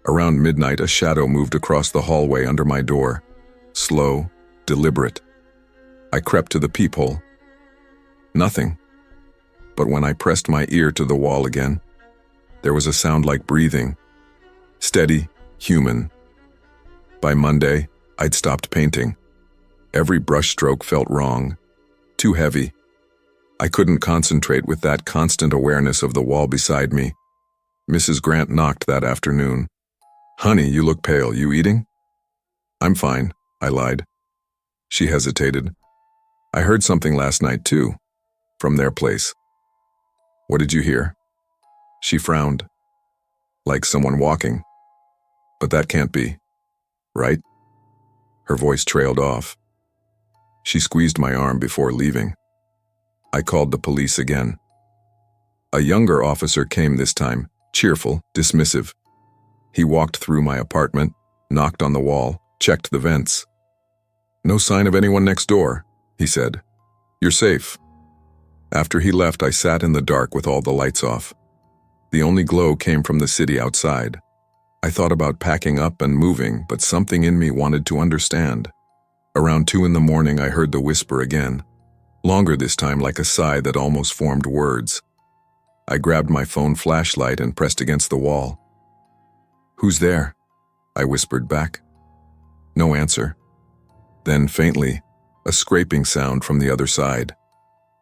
Around midnight, a shadow moved across the hallway under my door. Slow, deliberate. I crept to the peephole. Nothing. But when I pressed my ear to the wall again, there was a sound like breathing. Steady, human. By Monday, I'd stopped painting. Every brushstroke felt wrong, too heavy. I couldn't concentrate with that constant awareness of the wall beside me. Mrs. Grant knocked that afternoon. "Honey, you look pale. You eating?" "I'm fine," I lied. She hesitated. "I heard something last night, too, from their place." "What did you hear?" She frowned. "Like someone walking. But that can't be, right?" Her voice trailed off. She squeezed my arm before leaving. I called the police again. A younger officer came this time, cheerful, dismissive. He walked through my apartment, knocked on the wall, checked the vents. "No sign of anyone next door," he said. "You're safe." After he left, I sat in the dark with all the lights off. The only glow came from the city outside. I thought about packing up and moving, but something in me wanted to understand. Around 2 a.m, I heard the whisper again, longer this time, like a sigh that almost formed words. I grabbed my phone flashlight and pressed against the wall. "Who's there?" I whispered back. No answer. Then, faintly, a scraping sound from the other side,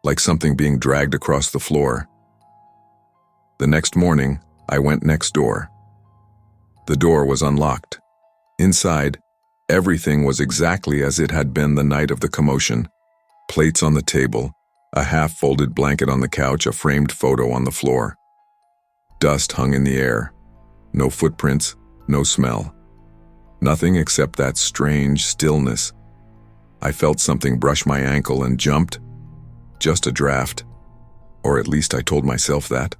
like something being dragged across the floor. The next morning, I went next door. The door was unlocked. Inside, everything was exactly as it had been the night of the commotion. Plates on the table, a half-folded blanket on the couch, a framed photo on the floor. Dust hung in the air. No footprints, no smell. Nothing except that strange stillness. I felt something brush my ankle and jumped. Just a draft. Or at least I told myself that.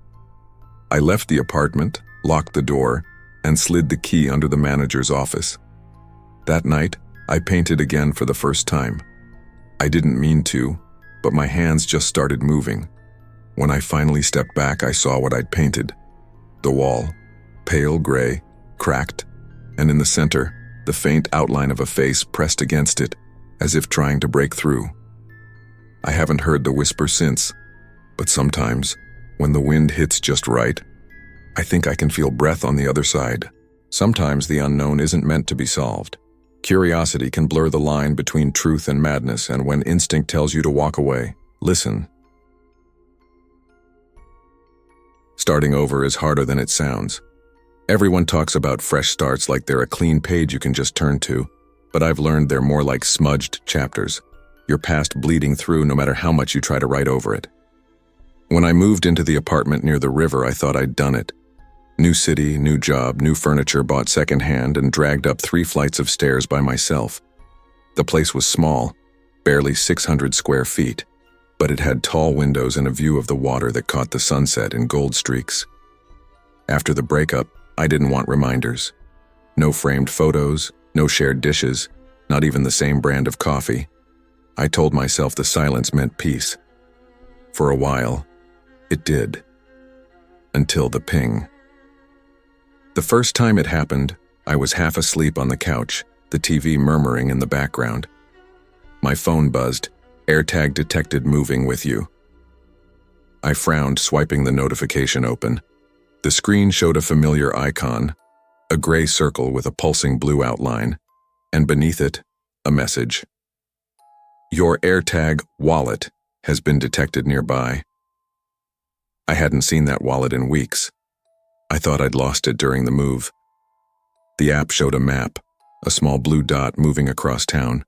I left the apartment, locked the door, and slid the key under the manager's office. That night, I painted again for the first time. I didn't mean to, but my hands just started moving. When I finally stepped back, I saw what I'd painted. The wall, pale gray, cracked, and in the center, the faint outline of a face pressed against it, as if trying to break through. I haven't heard the whisper since, but sometimes, when the wind hits just right, I think I can feel breath on the other side. Sometimes the unknown isn't meant to be solved. Curiosity can blur the line between truth and madness, and when instinct tells you to walk away, listen. Starting over is harder than it sounds. Everyone talks about fresh starts like they're a clean page you can just turn to, but I've learned they're more like smudged chapters, your past bleeding through no matter how much you try to write over it. When I moved into the apartment near the river, I thought I'd done it. New city, new job, new furniture bought secondhand and dragged up 3 flights of stairs by myself. The place was small, barely 600 square feet, but it had tall windows and a view of the water that caught the sunset in gold streaks. After the breakup, I didn't want reminders. No framed photos, no shared dishes, not even the same brand of coffee. I told myself the silence meant peace. For a while, it did. Until the ping. The first time it happened, I was half asleep on the couch, the TV murmuring in the background. My phone buzzed, AirTag detected moving with you. I frowned, swiping the notification open. The screen showed a familiar icon, a gray circle with a pulsing blue outline, and beneath it, a message. Your AirTag wallet has been detected nearby. I hadn't seen that wallet in weeks. I thought I'd lost it during the move. The app showed a map, a small blue dot moving across town.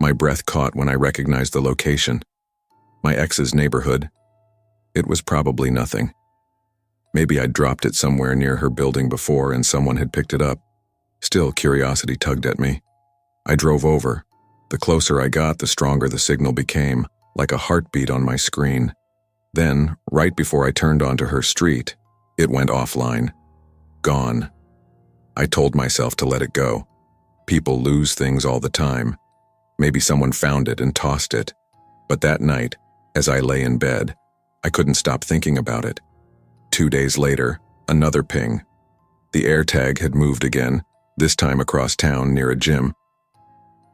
My breath caught when I recognized the location. My ex's neighborhood. It was probably nothing. Maybe I'd dropped it somewhere near her building before and someone had picked it up. Still, curiosity tugged at me. I drove over. The closer I got, the stronger the signal became, like a heartbeat on my screen. Then, right before I turned onto her street, it went offline. Gone. I told myself to let it go. People lose things all the time. Maybe someone found it and tossed it. But that night, as I lay in bed, I couldn't stop thinking about it. 2 days later, another ping. The AirTag had moved again, this time across town near a gym.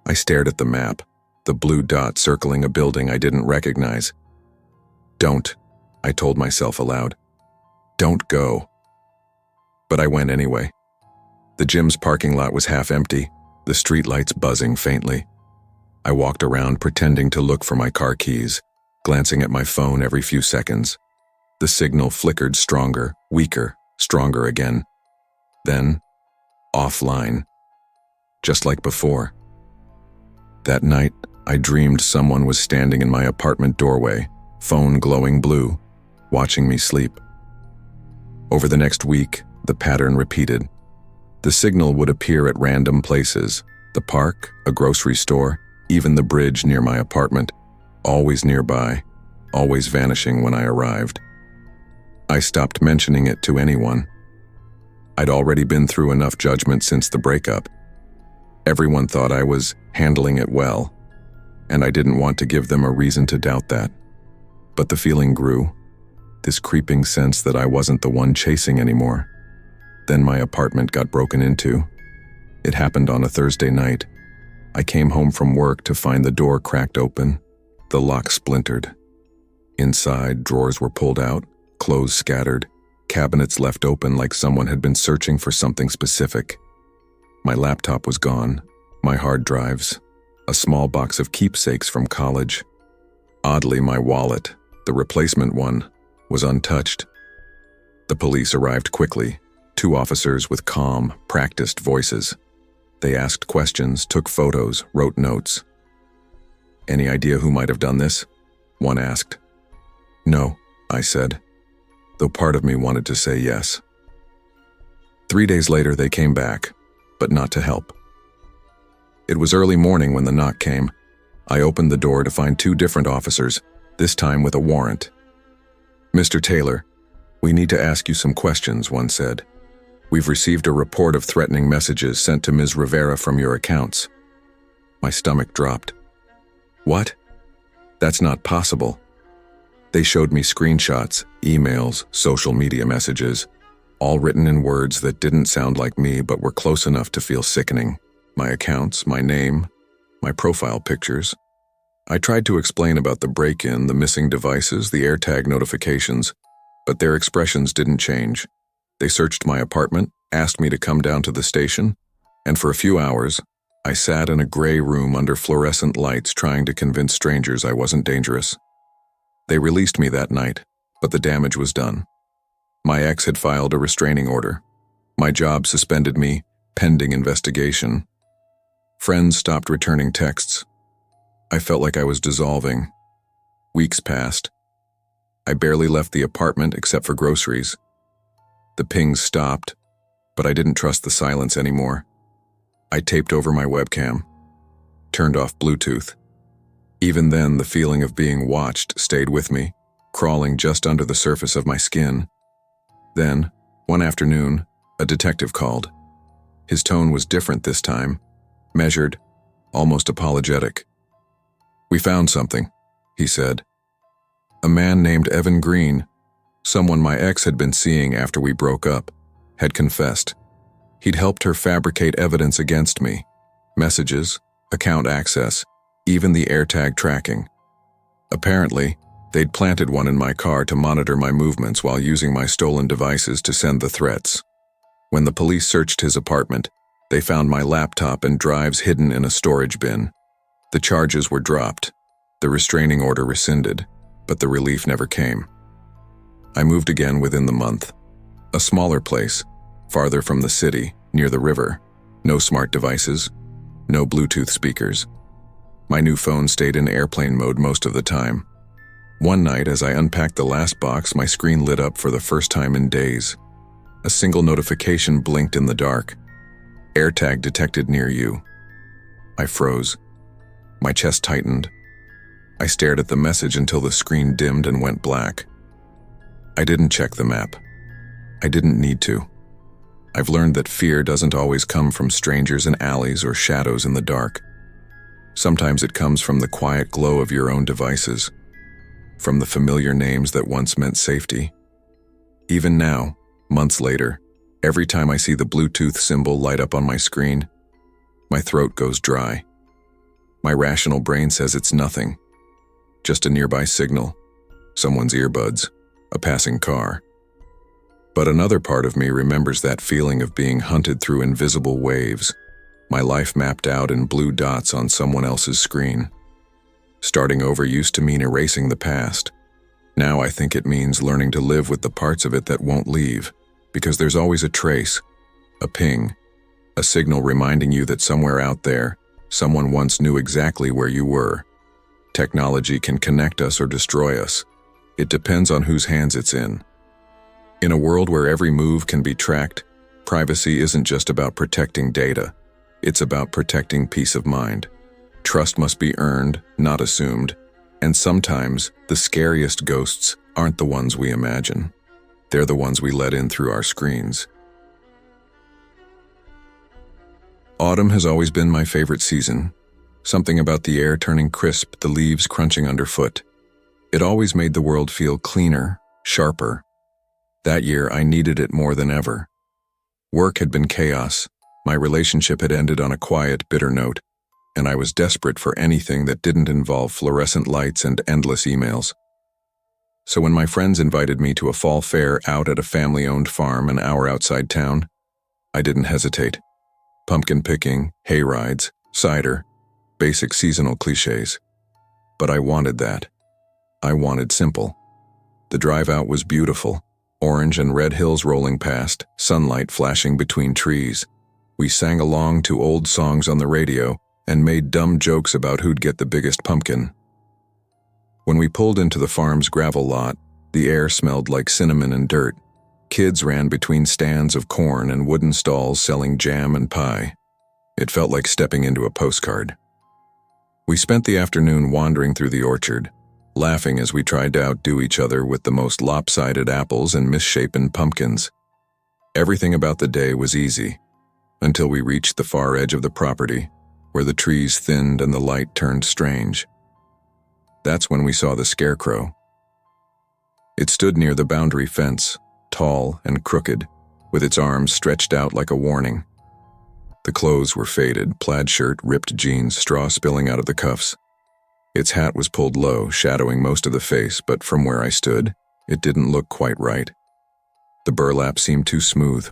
I stared at the map, the blue dot circling a building I didn't recognize. Don't, I told myself aloud. Don't go. But I went anyway. The gym's parking lot was half empty, the streetlights buzzing faintly. I walked around pretending to look for my car keys, glancing at my phone every few seconds. The signal flickered stronger, weaker, stronger again. Then, offline. Just like before. That night, I dreamed someone was standing in my apartment doorway, phone glowing blue, watching me sleep. Over the next week, the pattern repeated. The signal would appear at random places, the park, a grocery store, even the bridge near my apartment, always nearby, always vanishing when I arrived. I stopped mentioning it to anyone. I'd already been through enough judgment since the breakup. Everyone thought I was handling it well, and I didn't want to give them a reason to doubt that. But the feeling grew, this creeping sense that I wasn't the one chasing anymore. Then my apartment got broken into. It happened on a Thursday night. I came home from work to find the door cracked open, the lock splintered. Inside, drawers were pulled out, clothes scattered, cabinets left open like someone had been searching for something specific. My laptop was gone, my hard drives, a small box of keepsakes from college. Oddly, my wallet, the replacement one, was untouched. The police arrived quickly, 2 officers with calm, practiced voices. They asked questions, took photos, wrote notes. Any idea who might have done this? One asked. No, I said, though part of me wanted to say yes. 3 days later, they came back, but not to help. It was early morning when the knock came. I opened the door to find 2 different officers, this time with a warrant. Mr. Taylor, we need to ask you some questions, one said. We've received a report of threatening messages sent to Ms. Rivera from your accounts. My stomach dropped. What? That's not possible. They showed me screenshots, emails, social media messages, all written in words that didn't sound like me but were close enough to feel sickening. My accounts, my name, my profile pictures. I tried to explain about the break-in, the missing devices, the AirTag notifications, but their expressions didn't change. They searched my apartment, asked me to come down to the station, and for a few hours, I sat in a gray room under fluorescent lights trying to convince strangers I wasn't dangerous. They released me that night, but the damage was done. My ex had filed a restraining order. My job suspended me, pending investigation. Friends stopped returning texts. I felt like I was dissolving. Weeks passed. I barely left the apartment except for groceries. The pings stopped, but I didn't trust the silence anymore. I taped over my webcam, turned off Bluetooth. Even then, the feeling of being watched stayed with me, crawling just under the surface of my skin. Then, one afternoon, a detective called. His tone was different this time, measured, almost apologetic. "We found something," he said. A man named Evan Green, someone my ex had been seeing after we broke up, had confessed. He'd helped her fabricate evidence against me, messages, account access, even the AirTag tracking. Apparently, they'd planted one in my car to monitor my movements while using my stolen devices to send the threats. When the police searched his apartment, they found my laptop and drives hidden in a storage bin. The charges were dropped, the restraining order rescinded, but the relief never came. I moved again within the month. A smaller place, farther from the city, near the river. No smart devices, no Bluetooth speakers. My new phone stayed in airplane mode most of the time. One night, as I unpacked the last box, my screen lit up for the first time in days. A single notification blinked in the dark. AirTag detected near you. I froze. My chest tightened. I stared at the message until the screen dimmed and went black. I didn't check the map. I didn't need to. I've learned that fear doesn't always come from strangers in alleys or shadows in the dark. Sometimes it comes from the quiet glow of your own devices, from the familiar names that once meant safety. Even now, months later, every time I see the Bluetooth symbol light up on my screen, my throat goes dry. My rational brain says it's nothing, just a nearby signal, someone's earbuds, a passing car. But another part of me remembers that feeling of being hunted through invisible waves, my life mapped out in blue dots on someone else's screen. Starting over used to mean erasing the past. Now I think it means learning to live with the parts of it that won't leave, because there's always a trace, a ping, a signal reminding you that somewhere out there, someone once knew exactly where you were. Technology can connect us or destroy us. It depends on whose hands it's in. In a world where every move can be tracked, privacy isn't just about protecting data. It's about protecting peace of mind. Trust must be earned, not assumed, and sometimes the scariest ghosts aren't the ones we imagine. They're the ones we let in through our screens. Autumn has always been my favorite season. Something about the air turning crisp, the leaves crunching underfoot. It always made the world feel cleaner, sharper. That year, I needed it more than ever. Work had been chaos. My relationship had ended on a quiet, bitter note, and I was desperate for anything that didn't involve fluorescent lights and endless emails. So when my friends invited me to a fall fair out at a family-owned farm an hour outside town, I didn't hesitate. Pumpkin picking, hay rides, cider, basic seasonal cliches. But I wanted that. I wanted simple. The drive out was beautiful, orange and red hills rolling past, sunlight flashing between trees. We sang along to old songs on the radio and made dumb jokes about who'd get the biggest pumpkin. When we pulled into the farm's gravel lot, the air smelled like cinnamon and dirt. Kids ran between stands of corn and wooden stalls selling jam and pie. It felt like stepping into a postcard. We spent the afternoon wandering through the orchard, laughing as we tried to outdo each other with the most lopsided apples and misshapen pumpkins. Everything about the day was easy, until we reached the far edge of the property, where the trees thinned and the light turned strange. That's when we saw the scarecrow. It stood near the boundary fence, tall and crooked, with its arms stretched out like a warning. The clothes were faded, plaid shirt, ripped jeans, straw spilling out of the cuffs. Its hat was pulled low, shadowing most of the face, but from where I stood, it didn't look quite right. The burlap seemed too smooth,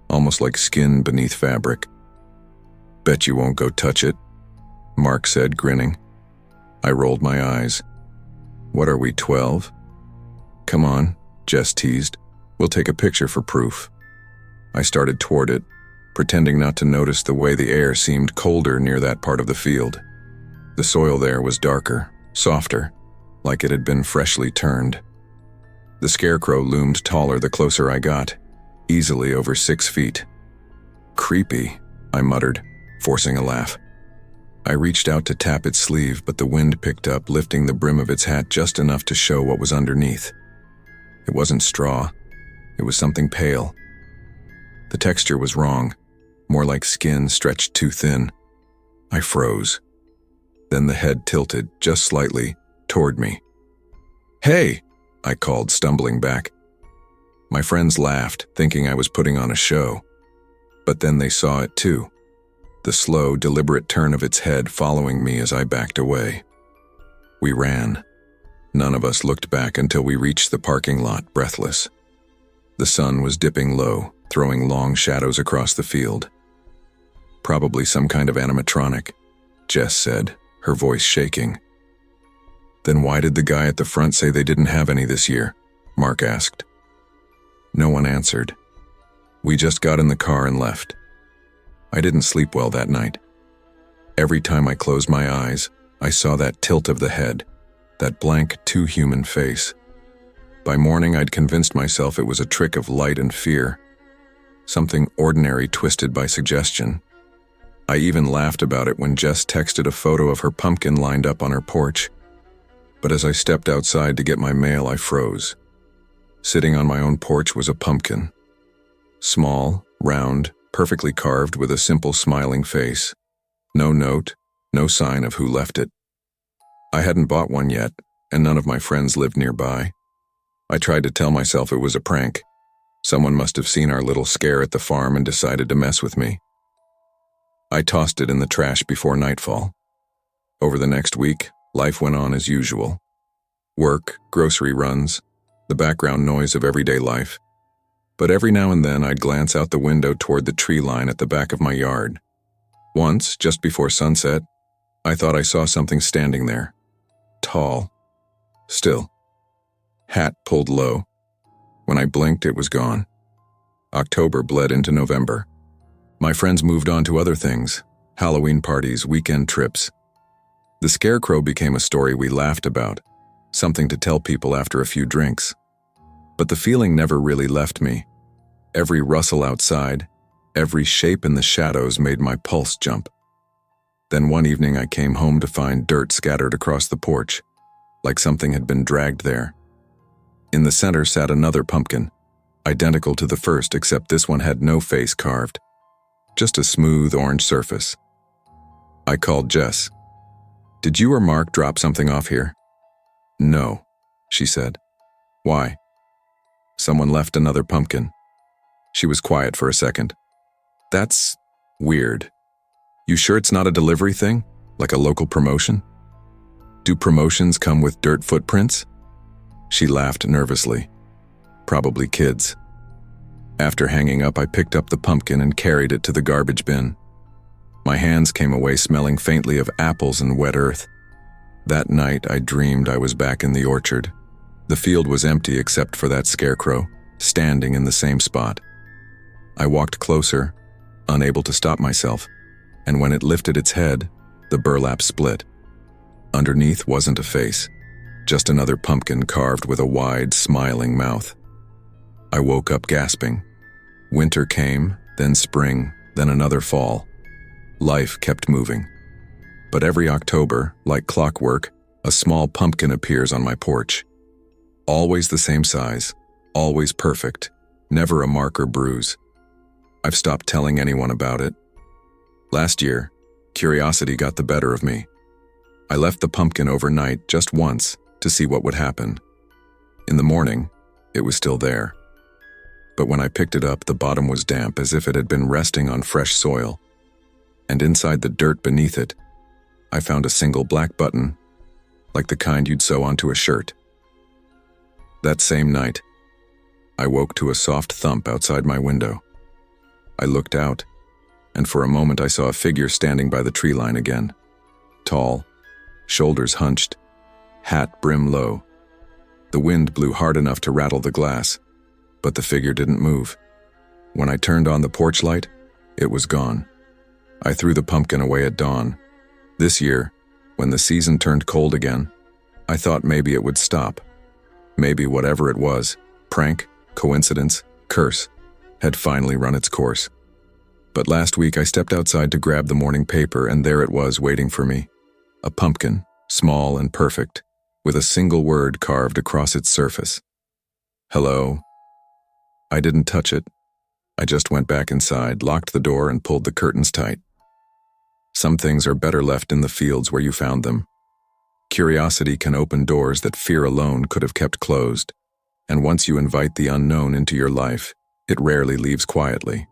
almost like skin beneath fabric. "Bet you won't go touch it," Mark said, grinning. I rolled my eyes. "What are we, 12? "Come on," Jess teased. "We'll take a picture for proof." I started toward it, pretending not to notice the way the air seemed colder near that part of the field. The soil there was darker, softer, like it had been freshly turned. The scarecrow loomed taller the closer I got, easily over 6 feet. "Creepy," I muttered, forcing a laugh. I reached out to tap its sleeve, but the wind picked up, lifting the brim of its hat just enough to show what was underneath. It wasn't straw. It was something pale. The texture was wrong, more like skin stretched too thin. I froze. Then the head tilted, just slightly, toward me. "Hey!" I called, stumbling back. My friends laughed, thinking I was putting on a show. But then they saw it too. The slow, deliberate turn of its head following me as I backed away. We ran. None of us looked back until we reached the parking lot, breathless. The sun was dipping low, throwing long shadows across the field. "Probably some kind of animatronic," Jess said, her voice shaking. "Then why did the guy at the front say they didn't have any this year?" Mark asked. No one answered. We just got in the car and left. I didn't sleep well that night. Every time I closed my eyes, I saw that tilt of the head, that blank, too human face. By morning, I'd convinced myself it was a trick of light and fear, something ordinary twisted by suggestion. I even laughed about it when Jess texted a photo of her pumpkin lined up on her porch. But as I stepped outside to get my mail, I froze. Sitting on my own porch was a pumpkin. Small, round, perfectly carved with a simple smiling face. No note, no sign of who left it. I hadn't bought one yet, and none of my friends lived nearby. I tried to tell myself it was a prank. Someone must have seen our little scare at the farm and decided to mess with me. I tossed it in the trash before nightfall. Over the next week, life went on as usual. Work, grocery runs, the background noise of everyday life. But every now and then I'd glance out the window toward the tree line at the back of my yard. Once, just before sunset, I thought I saw something standing there. Tall. Still. Hat pulled low. When I blinked, it was gone. October bled into November. My friends moved on to other things, Halloween parties, weekend trips. The scarecrow became a story we laughed about, something to tell people after a few drinks. But the feeling never really left me. Every rustle outside, every shape in the shadows made my pulse jump. Then one evening I came home to find dirt scattered across the porch, like something had been dragged there. In the center sat another pumpkin, identical to the first except this one had no face carved, just a smooth orange surface. I called Jess. "Did you or Mark drop something off here?" "No," she said. "Why?" "Someone left another pumpkin." She was quiet for a second. "That's weird. You sure it's not a delivery thing? Like a local promotion? Do promotions come with dirt footprints?" She laughed nervously. "Probably kids." After hanging up, I picked up the pumpkin and carried it to the garbage bin. My hands came away smelling faintly of apples and wet earth. That night, I dreamed I was back in the orchard. The field was empty except for that scarecrow, standing in the same spot. I walked closer, unable to stop myself, and when it lifted its head, the burlap split. Underneath wasn't a face, just another pumpkin carved with a wide, smiling mouth. I woke up gasping. Winter came, then spring, then another fall. Life kept moving. But every October, like clockwork, a small pumpkin appears on my porch. Always the same size, always perfect, never a mark or bruise. I've stopped telling anyone about it. Last year, Curiosity got the better of me. I left the pumpkin overnight just once to see what would happen. In the morning, it was still there. But when I picked it up, the bottom was damp as if it had been resting on fresh soil. And inside the dirt beneath it, I found a single black button, like the kind you'd sew onto a shirt. That same night, I woke to a soft thump outside my window. I looked out, and for a moment I saw a figure standing by the tree line again. Tall, shoulders hunched, hat brim low. The wind blew hard enough to rattle the glass, but the figure didn't move. When I turned on the porch light, it was gone. I threw the pumpkin away at dawn. This year, when the season turned cold again, I thought maybe it would stop. Maybe whatever it was, prank, coincidence, curse, had finally run its course. But last week I stepped outside to grab the morning paper, and there it was waiting for me. A pumpkin, small and perfect, with a single word carved across its surface. Hello. I didn't touch it. I just went back inside, locked the door, and pulled the curtains tight. Some things are better left in the fields where you found them. Curiosity can open doors that fear alone could have kept closed, and once you invite the unknown into your life, it rarely leaves quietly.